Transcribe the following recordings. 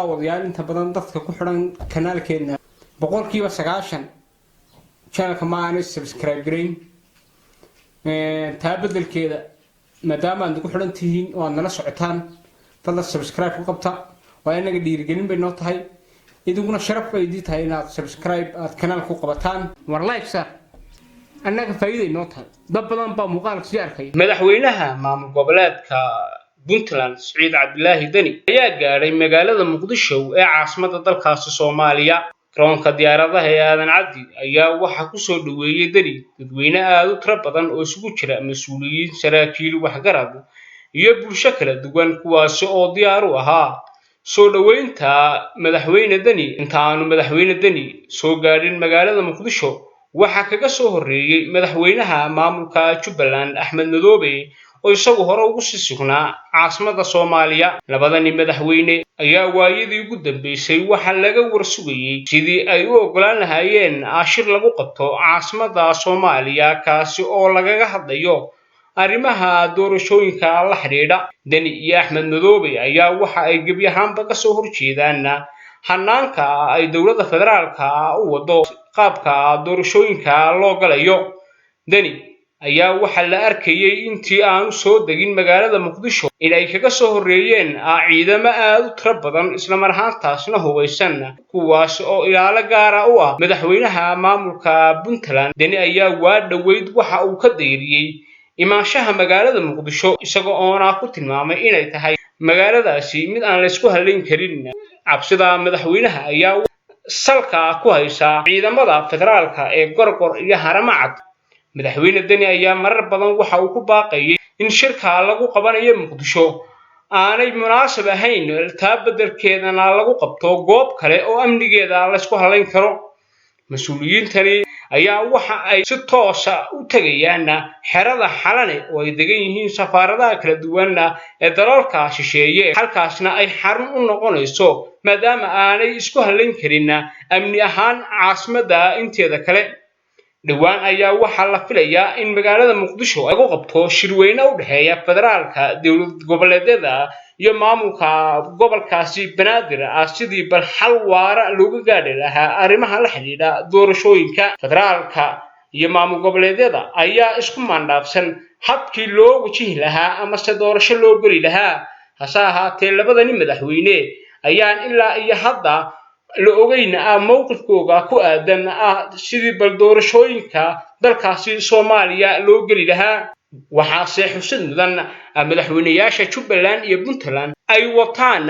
daawadayaal inta badan dadka ku xiran kanaalkeena boqolkiiba 90 channelka ma aanay subscribe gareyn taa bedelkeeda maadaama aad ku xiran tihiin oo aad nala socotaan fadlan subscribe ku qabta waa inaga dhiirigelin bay noo tahay iduguna sharaf bay idii tahay inaad subscribe aad kanaalka ku qabataan war like sar annaga faa'iido noo tahay dad badan baa muuqaalka sii arkay madaxweynaha maamul goboleedka Puntland Saciid Cabdilaahi Dani ayaa gaaray magaalada Muqdisho ee caasimadda dalkaasi Soomaaliya garoonka diyaaradaha ee Aadan Cabdi ayaa waxa ku soo dhaweeyay Dani dadweyne aad u tiro badan oo isugu jira mas'uuliyiin saraakiil waxgarad iyo bulsho kala duwan kuwaas oo diyaar u ahaa soo dhaweynta madaxweyne Dani intaanu madaxweyne Dani soo gaarin magaalada Muqdisho waxa kaga soo horeeyay madaxweynaha maamulka Jubbaland Axmed Madoobe oo isagu hore ugu sii sugnaa caasimadda Soomaaliya labadani madaxweyne ayaa waayadii ugu dambeysay waxa laga warsugayay sidii ay u ogolaan lahaayeen ashir lagu qabto caasimadda Soomaaliya kaasi oo lagaga hadlayo arrimaha doorashooyinka la xiriira Dani iyo Axmed Madoobe ayaa waxa ay gebi ahaanba ka soo horjeedaan hanaanka ay dawladda federaalka u wado qaabka doorashooyinka loo galayo Dani ayaa waxa la arkayay intii aanu soo degin magaalada Muqdisho in ay kaga soo horeeyeen ciidamo aad u tiro badan isla mar ahaantaasna hubeysan kuwaas oo ilaalo gaar ah u ah madaxweynaha maamulka Puntland Dani ayaa waa dhaweyd waxa uu ka deyriyay imaanshaha magaalada Muqdisho isagoo oona ku tilmaamay inay tahay magaaladaasi mid aan la isku haleyn karin cabsida madaxweynaha ayaa salka ku haysa ciidamada federaalka ee Gorgor iyo Haramcad madaxweyne Dani ayaa marar badan waxa uu ku baaqayay in shirka lagu qabanayo Muqdisho aanay munaasab ahayn taa bedelkeedana lagu qabto goob kale oo amnigeeda la isku haleyn karo mas'uuliyiintani ayaa waxa ay si toos ah u tagayaan xerada Xalane oo ay degan yihiin safaaradaha kala duwan ee dalalka shisheeye halkaasna ay xarun u noqonayso maadaama aanay isku haleyn karin amni ahaan caasimadda inteeda kale dhawaan ayaa waxa la filayaa in magaalada Muqdisho ay ku qabto shirweyne u dhaxeeya federaalka dawlad goboleedyada iyo maamulka gobolkaasi Banaadir sidii bal xal waara looga gaari lahaa arrimaha la xiriira doorashooyinka federaalka iyo maamul goboleedyada ayaa isku maandhaafsan habkii loo wajihi lahaa ama se doorasho loo geli lahaa hase ahaatee labadani madaxweyne ayaan ilaa iyo hadda la ogeyn mowqifkooda ku aadan sidii bal doorashooyinka dalkaasi Soomaaliya loo geli lahaa waxa xusid mudan madaxweynayaasha Jubbaland iyo Puntland ay wataan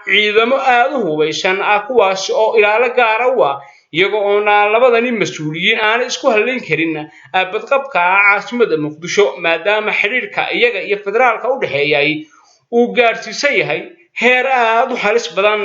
ciidamo aad u hubeysan kuwaas oo ilaalo gaar ah iyaga oo labadani mas'uuliyiin aan isku haleyn karin badqabka caasimadda Muqdisho maadaama xiriirka iyaga iyo federaalka u dhaxeeyay uu gaarsiisan yahay heer aad u halis badan